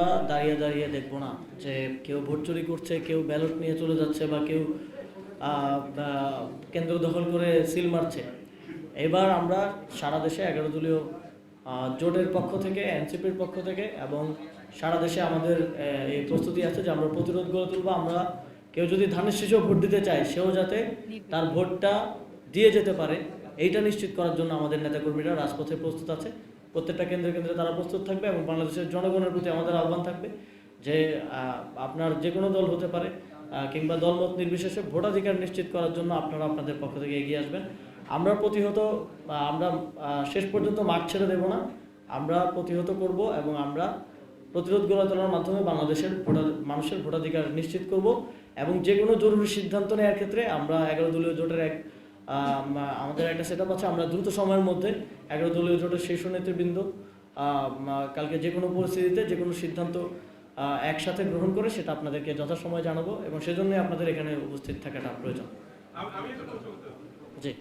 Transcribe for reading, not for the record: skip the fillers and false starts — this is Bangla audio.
আমরা দাঁড়িয়ে দাঁড়িয়ে দেখব না যে কেউ ভোট চুরি করছে, কেউ ব্যালট নিয়ে চলে যাচ্ছে বা কেউ কেন্দ্র দখল করে সিল মারছে। এবার আমরা সারা দেশে 11 দলীয় জোটের পক্ষ থেকে, এনসিপির পক্ষ থেকে এবং সারা দেশে আমাদের এই প্রস্তুতি আছে যে আমরা প্রতিরোধ গড়ে তুলবো। আমরা কেউ যদি ধানের শীষেও ভোট দিতে চায়, সেও যাতে তার ভোটটা দিয়ে যেতে পারে, এইটা নিশ্চিত করার জন্য আমাদের নেতাকর্মীরা রাজপথে প্রস্তুত আছে। প্রত্যেকটা কেন্দ্রে কেন্দ্রে তারা প্রস্তুত থাকবে এবং বাংলাদেশের জনগণের প্রতি আমাদের আহ্বান থাকবে যে আপনার যে কোনো দল হতে পারে কিংবা দলমত নির্বিশেষে ভোটাধিকার নিশ্চিত করার জন্য আপনারা আপনাদের পক্ষ থেকে এগিয়ে আসবেন। আমরা শেষ পর্যন্ত মাঠ ছেড়ে দেব না, আমরা প্রতিহত করব এবং আমরা প্রতিরোধ গড়ে তোলার মাধ্যমে বাংলাদেশের মানুষের ভোটাধিকার নিশ্চিত করব। এবং যে কোনো জরুরি সিদ্ধান্ত নেওয়ার ক্ষেত্রে আমরা 11 দলীয় জোটের আমাদের একটা সেট আপ আছে। আমরা দ্রুত সময়ের মধ্যে 11 দলীয় জোটের শীর্ষ নেতৃবৃন্দ কালকে যে কোনো পরিস্থিতিতে যে কোনো সিদ্ধান্ত একসাথে গ্রহণ করে সেটা আপনাদেরকে যথাসময়ে জানাবো এবং সেজন্যই আপনাদের এখানে উপস্থিত থাকাটা প্রয়োজন। জি।